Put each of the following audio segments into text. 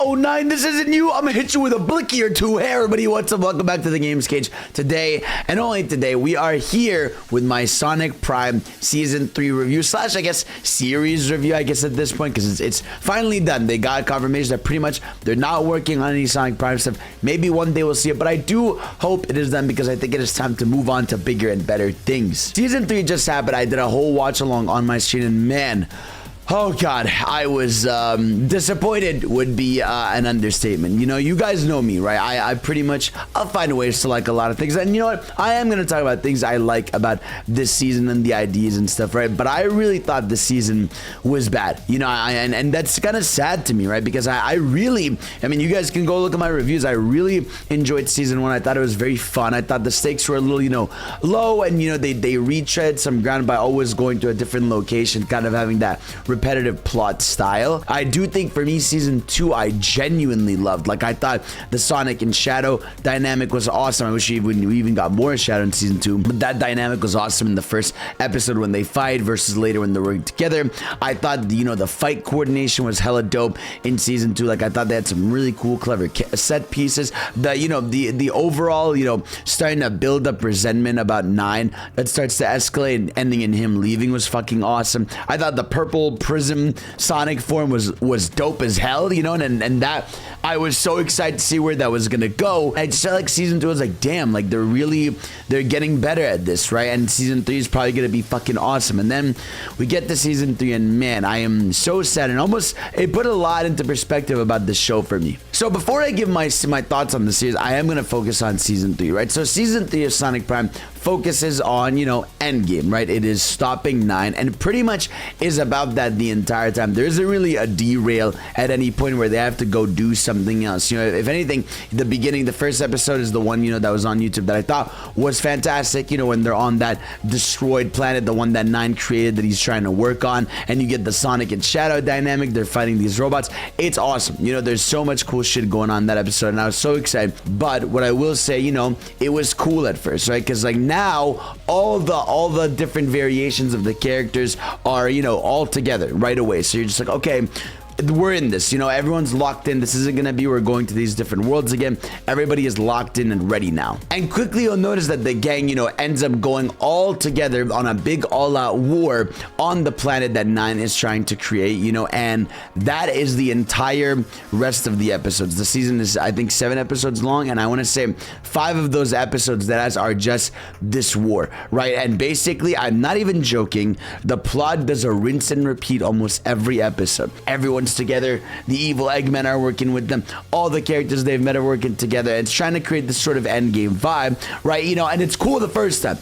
Oh, Nine, this isn't you. I'm gonna hit you with a blicky or two. Hey, everybody, what's up? Welcome back to the Games Cage. Today, and only today, we are here with my Sonic Prime Season 3 review / I guess series review, I guess at this point, because it's finally done. They got confirmation that pretty much they're not working on any Sonic Prime stuff. Maybe one day we'll see it, but I do hope it is done because I think it is time to move on to bigger and better things. Season 3 just happened. I did a whole watch along on my stream, and man, oh God, I was disappointed would be an understatement. You know, you guys know me, right? I pretty much, I'll find ways to like a lot of things. And you know what? I am going to talk about things I like about this season and the ideas and stuff, right? But I really thought this season was bad. You know, and that's kind of sad to me, right? Because I really, I mean, you guys can go look at my reviews. I really enjoyed season 1. I thought it was very fun. I thought the stakes were a little, you know, low, and, you know, they retread some ground by always going to a different location, kind of having that repetitive plot style. I do think for me, season 2, I genuinely loved. Like, I thought the Sonic and Shadow dynamic was awesome. I wish we even got more Shadow in season 2, but that dynamic was awesome in the first episode when they fight versus later when they're working together. I thought, you know, the fight coordination was hella dope in season 2. Like, I thought they had some really cool, clever set pieces. The, you know, the overall, you know, starting to build up resentment about 9 that starts to escalate and ending in him leaving was fucking awesome. I thought the purple prism Sonic form was dope as hell, you know, and that I was so excited to see where that was gonna go. I just felt like season 2 was like, damn, like they're getting better at this, right? And season 3 is probably gonna be fucking awesome. And then we get to season 3, and man, I am so sad, and almost it put a lot into perspective about the show for me. So before I give my thoughts on the series, I am gonna focus on season 3, right? So season 3 of Sonic Prime focuses on, you know, Endgame, right? It is stopping 9, and pretty much is about that the entire time. There isn't really a derail at any point where they have to go do something else. You know, if anything, the beginning, the first episode is the one, you know, that was on YouTube that I thought was fantastic. You know, when they're on that destroyed planet, the one that 9 created that he's trying to work on, and you get the Sonic and Shadow dynamic. They're fighting these robots. It's awesome. You know, there's so much cool shit going on in that episode, and I was so excited. But what I will say, you know, it was cool at first, right? Because like now all the different variations of the characters are, you know, all together right away. So you're just like, okay, we're in this, you know, everyone's locked in. This isn't gonna be we're going to these different worlds again. Everybody is locked in and ready now. And quickly you'll notice that the gang, you know, ends up going all together on a big all-out war on the planet that 9 is trying to create, you know, and that is the entire rest of the episodes. The season is, I think, 7 episodes long, and I want to say 5 of those episodes that are just this war, right? And basically, I'm not even joking, the plot does a rinse and repeat almost every episode. Everyone's together, the evil Eggmen are working with them, all the characters they've met are working together. It's trying to create this sort of Endgame vibe, right? You know, and it's cool the first time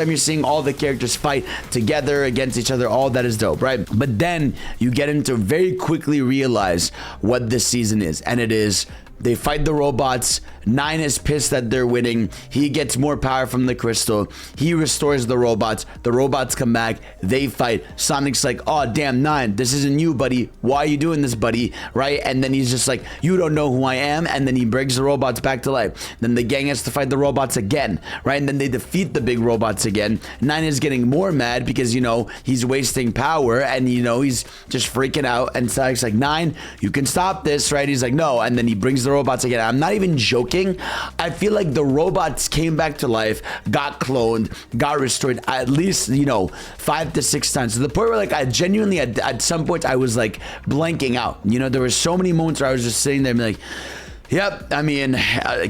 you're seeing all the characters fight together against each other. All that is dope, right? But then you get into very quickly realize what this season is, and it is they fight the robots. 9 is pissed that they're winning. He gets more power from the crystal. He restores the robots. The robots come back. They fight. Sonic's like, oh, damn, 9, this isn't you, buddy. Why are you doing this, buddy? Right? And then he's just like, you don't know who I am. And then he brings the robots back to life. Then the gang has to fight the robots again, right? And then they defeat the big robots again. 9 is getting more mad because, you know, he's wasting power, and, you know, he's just freaking out. And Sonic's like, 9, you can stop this, right? He's like, no. And then he brings the robots again. I'm not even joking. I feel like the robots came back to life, got cloned, got restored at least, you know, 5 to 6 times, to the point where, like, I genuinely at some point I was like blanking out. You know, there were so many moments where I was just sitting there and like, yep, I mean,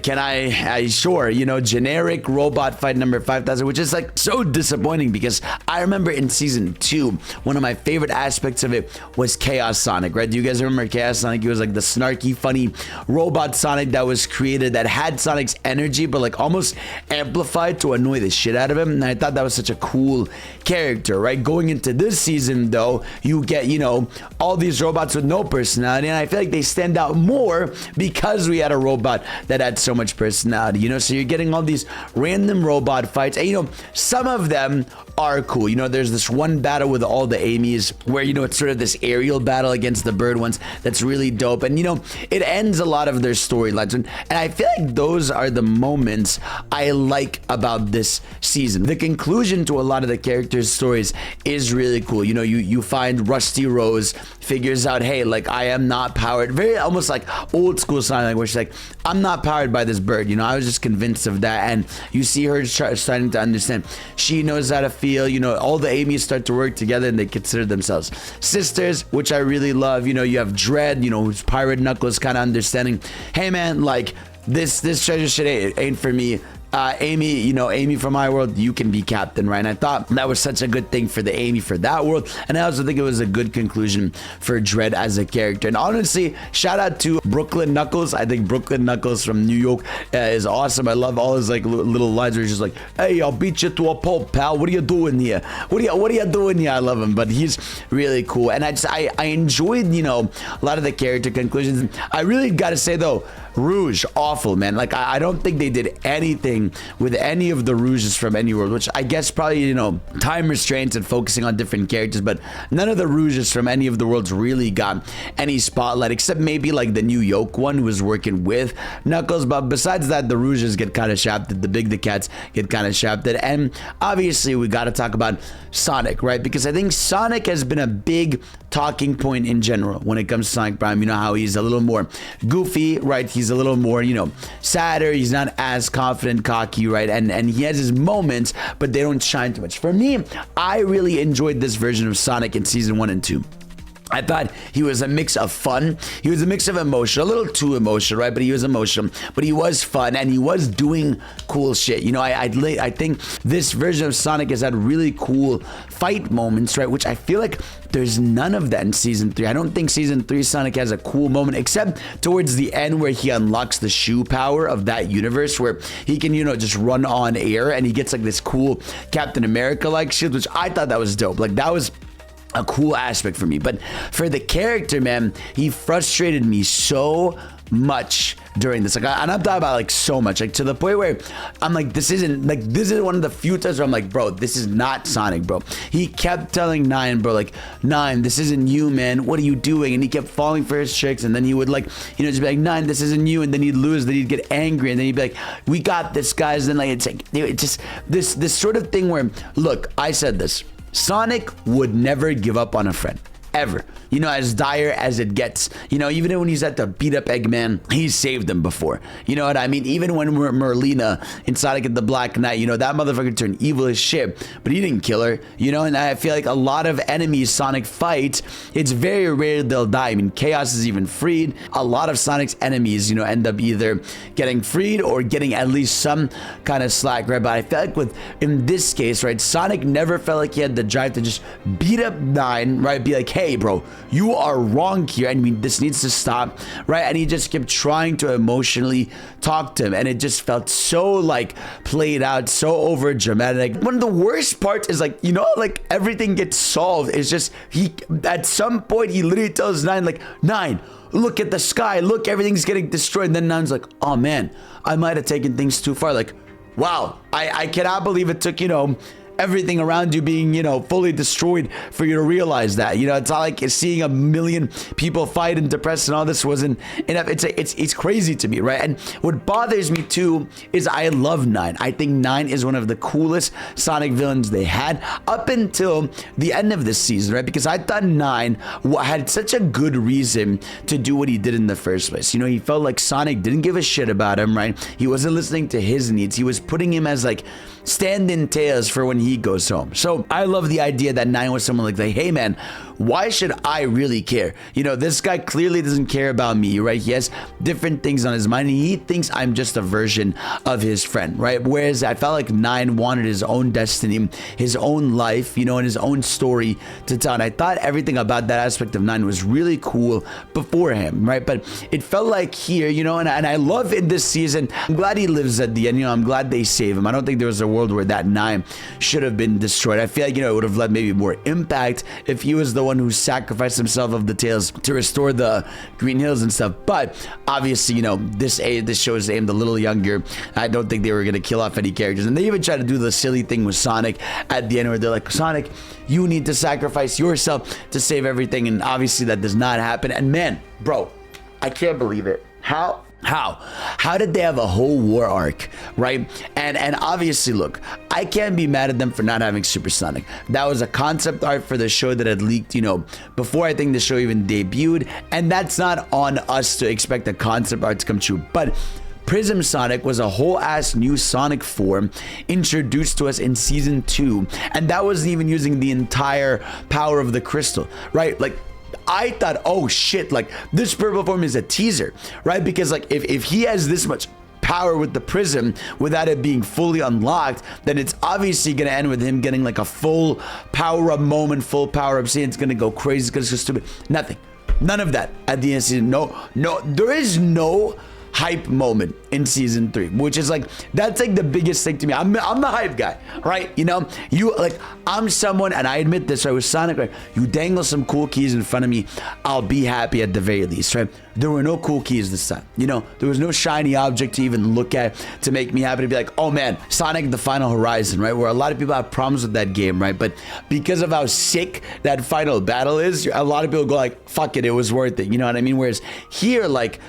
can I sure, you know, generic robot fight number 5000, which is like so disappointing because I remember in season 2, one of my favorite aspects of it was Chaos Sonic, right? Do you guys remember Chaos Sonic? He was like the snarky, funny robot Sonic that was created that had Sonic's energy, but like almost amplified to annoy the shit out of him. And I thought that was such a cool character, right? Going into this season, though, you get, you know, all these robots with no personality, and I feel like they stand out more because we had a robot that had so much personality, you know? So you're getting all these random robot fights, and, you know, some of them are cool. You know, there's this one battle with all the Amy's where, you know, it's sort of this aerial battle against the bird ones that's really dope. And, you know, it ends a lot of their storylines. And I feel like those are the moments I like about this season. The conclusion to a lot of the characters' stories is really cool. You know, you find Rusty Rose figures out, hey, like, I am not powered. Very almost like old school Sonic, where she's like, I'm not powered by this bird. You know, I was just convinced of that. And you see her starting to understand. She knows how to feel. You know, all the Amy's start to work together and they consider themselves sisters, which I really love. You know, you have Dread, you know, who's Pirate Knuckles, kind of understanding, hey man, like, this treasure shit ain't for me. Amy, you know, Amy from my world, you can be captain, right? And I thought that was such a good thing for the Amy for that world. And I also think it was a good conclusion for Dread as a character. And honestly, shout out to Brooklyn Knuckles. I think Brooklyn Knuckles from New York is awesome. I love all his like little lines where he's just like, hey, I'll beat you to a pulp, pal. What are you doing here? What are you doing here? I love him, but he's really cool. And I enjoyed, you know, a lot of the character conclusions. I really got to say though, Rouge, awful, man. Like, I don't think they did anything with any of the Rouges from any world, which I guess probably, you know, time restraints and focusing on different characters, but none of the Rouges from any of the worlds really got any spotlight, except maybe like the New York one who was working with Knuckles. But besides that, the Rouges get kind of shafted, the Cats get kind of shafted. And obviously we got to talk about Sonic, right? Because I think Sonic has been a big talking point in general when it comes to Sonic Prime. You know how he's a little more goofy, right? He's a little more, you know, sadder. He's not as confident, cocky, right? And he has his moments, but they don't shine too much. For me, I really enjoyed this version of Sonic in season 1 and 2. I thought he was a mix of fun. He was a mix of emotion, a little too emotional, right? But he was emotional, but he was fun and he was doing cool shit. You know, I think this version of Sonic has had really cool fight moments, right? Which I feel like there's none of that in season 3. I don't think season 3 Sonic has a cool moment except towards the end where he unlocks the shoe power of that universe where he can, you know, just run on air and he gets like this cool Captain America like shield, which I thought that was dope. Like that was a cool aspect for me. But for the character, man, he frustrated me so much during this. Like, and I'm talking about like so much, like to the point where I'm like, this is one of the few times where I'm like, bro, this is not Sonic, bro. He kept telling Nine, bro, like, Nine, this isn't you, man. What are you doing? And he kept falling for his tricks. And then he would like, you know, just be like, Nine, this isn't you. And then he'd lose. Then he'd get angry. And then he'd be like, we got this, guys. And then like, it's just this sort of thing where, look, I said this. Sonic would never give up on a friend. Ever. You know, as dire as it gets. You know, even when he's at the beat up Eggman, he's saved him before. You know what I mean? Even when Merlina in Sonic and the Black Knight, you know, that motherfucker turned evil as shit, but he didn't kill her. You know, and I feel like a lot of enemies Sonic fights, it's very rare they'll die. I mean, Chaos is even freed. A lot of Sonic's enemies, you know, end up either getting freed or getting at least some kind of slack, right? But I feel like in this case, right, Sonic never felt like he had the drive to just beat up Nine, right? Be like, hey, bro, you are wrong here. I mean, this needs to stop, right? And he just kept trying to emotionally talk to him. And it just felt so like played out, so over dramatic. One of the worst parts is like, you know, like everything gets solved. It's just at some point, he literally tells Nine, like, Nine, look at the sky. Look, everything's getting destroyed. And then Nine's like, oh man, I might have taken things too far. Like, wow, I cannot believe it took, you know, everything around you being, you know, fully destroyed for you to realize that. You know, it's not like seeing a million people fight and depressed and all this wasn't enough. It's crazy to me, right? And what bothers me too is I love Nine. I think Nine is one of the coolest Sonic villains they had up until the end of this season, right? Because I thought Nine had such a good reason to do what he did in the first place. You know, he felt like Sonic didn't give a shit about him, right? He wasn't listening to his needs. He was putting him as like stand-in Tails for when he goes home. So I love the idea that Nine was someone like, hey man, why should I really care? You know, this guy clearly doesn't care about me, right? He has different things on his mind and he thinks I'm just a version of his friend, right? Whereas I felt like Nine wanted his own destiny, his own life, you know, and his own story to tell. And I thought everything about that aspect of Nine was really cool before him, right? But it felt like here, you know, and I love in this season, I'm glad he lives at the end, you know, I'm glad they save him. I don't think there was a world where that Nine should have been destroyed. I feel like, you know, it would have led maybe more impact if he was the the one who sacrificed himself of the tails to restore the Green Hills and stuff. But obviously, you know, this show is aimed a little younger. I don't think they were going to kill off any characters. And they even tried to do the silly thing with Sonic at the end where they're like, Sonic, you need to sacrifice yourself to save everything. And obviously that does not happen. And man, bro, I can't believe it. How did they have a whole war arc, right? And obviously, look, I can't be mad at them for not having Supersonic. That was a concept art for the show that had leaked, you know, before I think the show even debuted. And that's not on us to expect a concept art to come true. But Prism Sonic was a whole ass new Sonic form introduced to us in season 2. And that wasn't even using the entire power of the crystal, right? Like, I thought, oh shit, like this purple form is a teaser, right? Because like if he has this much power with the prism without it being fully unlocked, then it's obviously gonna end with him getting like a full power up moment, full power up scene. It's gonna go crazy, it's gonna go stupid. Nothing, none of that at the end of season. No, there is no hype moment in season 3, which is like, that's like the biggest thing to me. I'm the hype guy, right? You know, you like, I'm someone, and I admit this, right, with Sonic, right, you dangle some cool keys in front of me, I'll be happy at the very least, right? There were no cool keys this time, you know, there was no shiny object to even look at to make me happy to be like, oh man, Sonic the Final Horizon, right? Where a lot of people have problems with that game, right? But because of how sick that final battle is, a lot of people go like, fuck it, it was worth it, you know what I mean? Whereas here, like,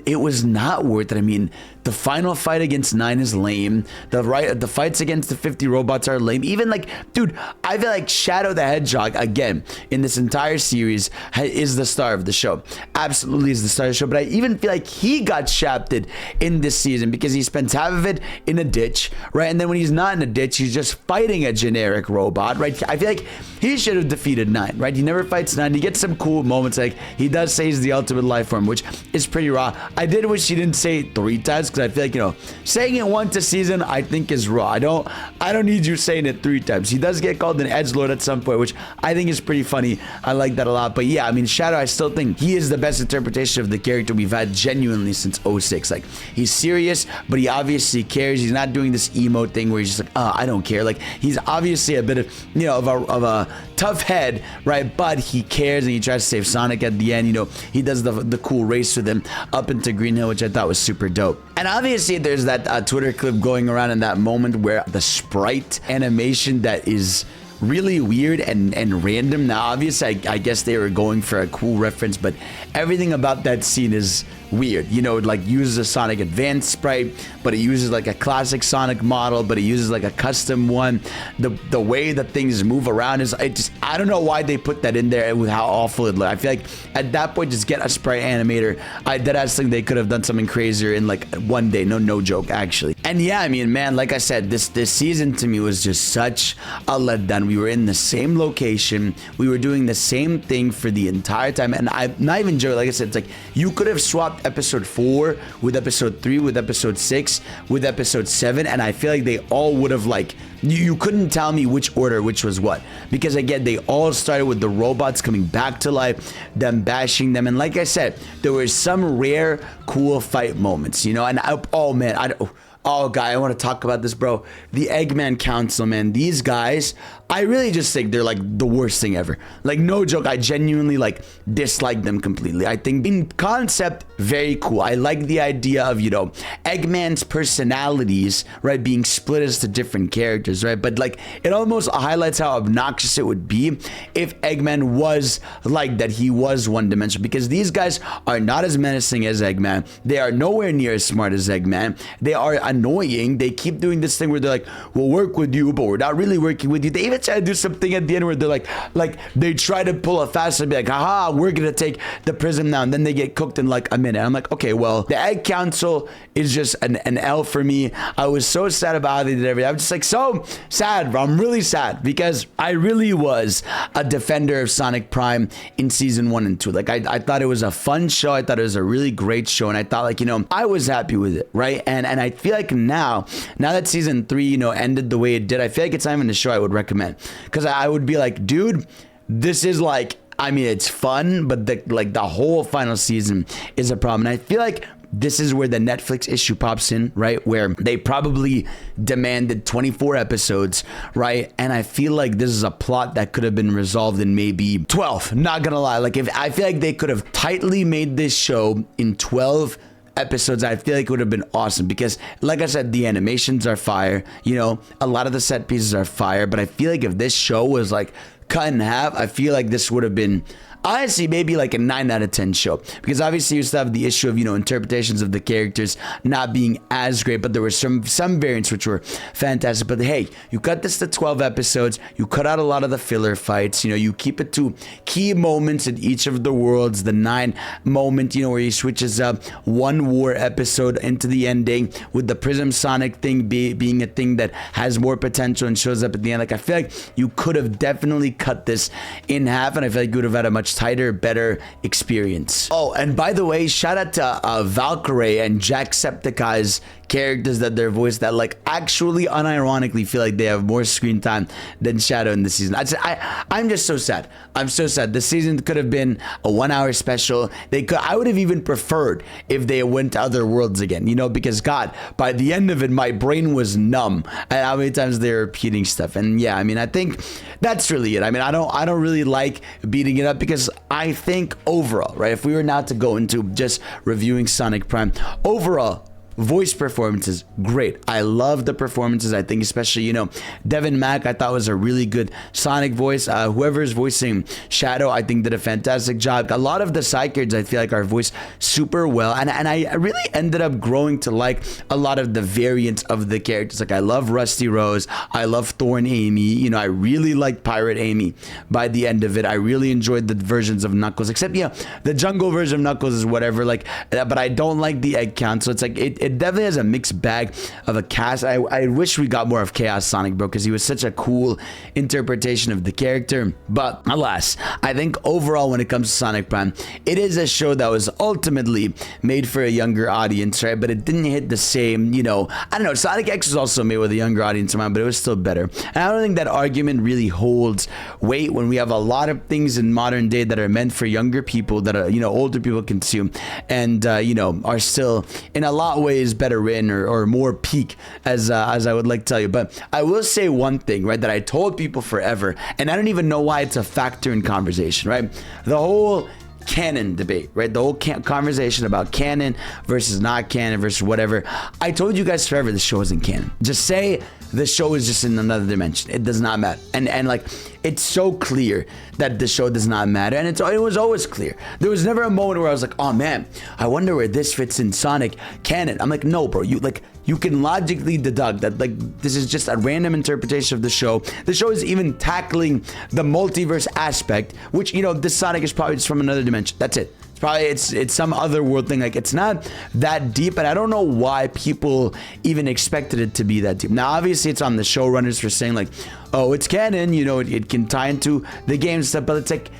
it was not worth it. I mean, the final fight against 9 is lame. The fights against the 50 robots are lame. Even like, dude, I feel like Shadow the Hedgehog, again, in this entire series, is the star of the show. Absolutely is the star of the show. But I even feel like he got shafted in this season because he spends half of it in a ditch, right? And then when he's not in a ditch, he's just fighting a generic robot, right? I feel like he should have defeated 9, right? He never fights 9. He gets some cool moments. Like, he does say he's the ultimate life form, which is pretty raw. I did wish he didn't say it 3 times, because I feel like, you know, saying it once a season I think is raw. I don't need you saying it 3 times. He does get called an edgelord at some point, which I think is pretty funny. I like that a lot. But yeah, I mean, Shadow, I still think he is the best interpretation of the character we've had genuinely since 06. Like, he's serious, but he obviously cares. He's not doing this emo thing where he's just like, oh, I don't care. Like, he's obviously a bit of, you know, of a tough head, right? But he cares, and he tries to save Sonic at the end. You know, he does the cool race with him up into Green Hill, which I thought was super dope. And obviously there's that Twitter clip going around in that moment where the sprite animation that is really weird and random. Now obviously I guess they were going for a cool reference, but everything about that scene is weird. You know, it like uses a Sonic Advanced sprite, but it uses like a classic Sonic model, but it uses like a custom one. The way that things move around is, I don't know why they put that in there with how awful it looked. I feel like at that point, just get a sprite animator. I deadass think they could have done something crazier in like one day. No joke, actually. And yeah, I mean, man, like I said, this season to me was just such a letdown. We were in the same location, we were doing the same thing for the entire time, and I'm not even joking. Like I said, it's like you could have swapped episode 4 with episode 3 with episode 6 with episode 7, and I feel like they all would have, like, you couldn't tell me which order which was what, because again, they all started with the robots coming back to life, them bashing them, and like I said, there were some rare cool fight moments, you know. And oh man, oh, guy, I want to talk about this, bro. The Eggman Council, man. These guys, I really just think they're like the worst thing ever. Like, no joke, I genuinely like dislike them completely. I think in concept, very cool. I like the idea of, you know, Eggman's personalities, right, being split as to different characters, right? But like, it almost highlights how obnoxious it would be if Eggman was like that. He was one dimensional, because these guys are not as menacing as Eggman. They are nowhere near as smart as Eggman. They are annoying. They keep doing this thing where they're like, we'll work with you, but we're not really working with you. They even try to do something at the end where they're like they try to pull a fast and be like, haha, we're gonna take the prism now, and then they get cooked in like a minute. I'm like, okay, well, the Egg Council is just an L for me. I was so sad about how they did everything. I'm just like so sad, bro. I'm really sad, because I really was a defender of Sonic Prime in season 1 and 2. Like, I thought it was a fun show. I thought it was a really great show, and I thought, like, you know, I was happy with it, right? And I feel like now that season 3, you know, ended the way it did, I feel like it's not even a show I would recommend, because I would be like, dude, this is like I mean, it's fun, but the whole final season is a problem. And I feel like this is where the Netflix issue pops in, right? Where they probably demanded 24 episodes, right? And I feel like this is a plot that could have been resolved in maybe 12. Not gonna lie. Like, if I feel like they could have tightly made this show in 12 episodes, I feel like it would have been awesome, because like I said, the animations are fire, you know, a lot of the set pieces are fire, but I feel like if this show was like cut in half, I feel like this would have been honestly maybe like a 9 out of 10 show, because obviously you still have the issue of, you know, interpretations of the characters not being as great, but there were some variants which were fantastic. But hey, you cut this to 12 episodes, you cut out a lot of the filler fights, you know, you keep it to key moments in each of the worlds. The 9 moment, you know, where he switches up one war episode into the ending, with the Prism Sonic thing being a thing that has more potential and shows up at the end. Like, I feel like you could have definitely cut this in half, and I feel like you would have had a much tighter, better experience. Oh, and by the way, shout out to Valkyrie and Jacksepticeye's characters that they're voiced, that like actually unironically feel like they have more screen time than Shadow in the season. I'm just so sad. I'm so sad. The season could have been a 1 hour special. I would have even preferred if they went to other worlds again, you know, because God, by the end of it, my brain was numb at how many times they're repeating stuff. And yeah, I mean, I think that's really it. I mean, I don't really like beating it up, because I think overall, right, if we were now to go into just reviewing Sonic Prime, overall, voice performances, great. I love the performances. I think especially, you know, Devin Mack, I thought was a really good Sonic voice. Whoever's voicing Shadow, I think did a fantastic job. A lot of the side characters, I feel like, are voiced super well. And I really ended up growing to like a lot of the variants of the characters. Like, I love Rusty Rose. I love Thorn Amy. You know, I really liked Pirate Amy by the end of it. I really enjoyed the versions of Knuckles, except, yeah, the jungle version of Knuckles is whatever, like, but I don't like the egg count. So it's like, it definitely has a mixed bag of a cast. I wish we got more of Chaos Sonic, bro, because he was such a cool interpretation of the character. But alas, I think overall, when it comes to Sonic Prime, it is a show that was ultimately made for a younger audience, right? But it didn't hit the same, you know, I don't know, Sonic X was also made with a younger audience in mind, but it was still better. And I don't think that argument really holds weight when we have a lot of things in modern day that are meant for younger people, that are, you know, older people consume, and you know, are still in a lot of ways better written, or more peak, as I would like to tell you. But I will say one thing, right, that I told people forever, and I don't even know why it's a factor in conversation, right? The whole canon debate, right? The whole conversation about canon versus not canon versus whatever. I told you guys forever this show isn't canon. Just say the show is just in another dimension. It does not matter. And like, it's so clear that the show does not matter, and it was always clear. There was never a moment where I was like, oh man, I wonder where this fits in Sonic canon. I'm like, no, bro, you can logically deduct that, like, this is just a random interpretation of the show. The show is even tackling the multiverse aspect, which, you know, this Sonic is probably just from another dimension. That's it. It's some other world thing. Like, it's not that deep, and I don't know why people even expected it to be that deep. Now, obviously, it's on the showrunners for saying, like, oh, it's canon, you know, it can tie into the game stuff, but it's like,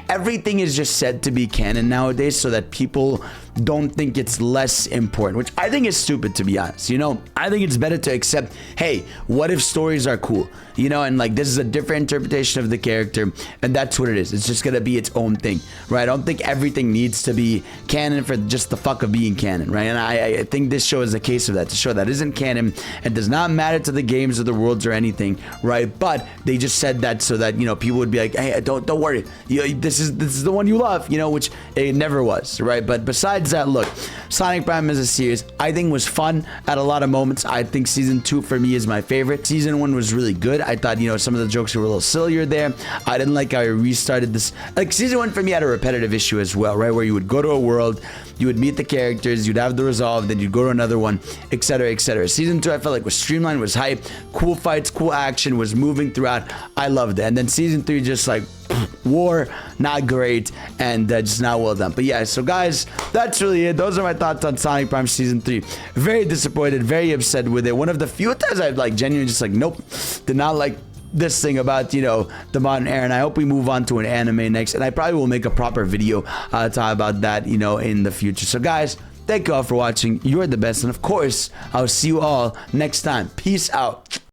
everything is just said to be canon nowadays, so that people don't think it's less important, which I think is stupid, to be honest. You know, I think it's better to accept, hey, what if stories are cool, you know, and like, this is a different interpretation of the character, and that's what it is. It's just gonna be its own thing, right? I don't think everything needs to be canon for just the fuck of being canon, right? And I think this show is a case of that, to show that isn't canon and does not matter to the games or the worlds or anything, right? But they just said that so that, you know, people would be like, hey, don't worry, this is the one you love, you know, which it never was, right? But besides that, look, Sonic Prime as a series, I think was fun at a lot of moments. I think season 2 for me is my favorite. Season 1 was really good. I thought, you know, some of the jokes were a little sillier there. I didn't like how I restarted this. Like, season 1 for me had a repetitive issue as well, right? Where you would go to a world, you would meet the characters, you'd have the resolve, then you'd go to another one, etc., etc. Season 2, I felt like was streamlined, was hype, cool fights, cool action, was moving throughout. I loved it. And then season 3, just like war, not great, and just not well done. But yeah, so guys, that's really it. Those are my thoughts on Sonic Prime season 3. Very disappointed, very upset with it. One of the few times I've like genuinely just like, nope, did not like this thing about, you know, the modern era. And I hope we move on to an anime next, and I probably will make a proper video talk about that, you know, in the future. So guys, thank you all for watching. You're the best, and of course, I'll see you all next time. Peace out.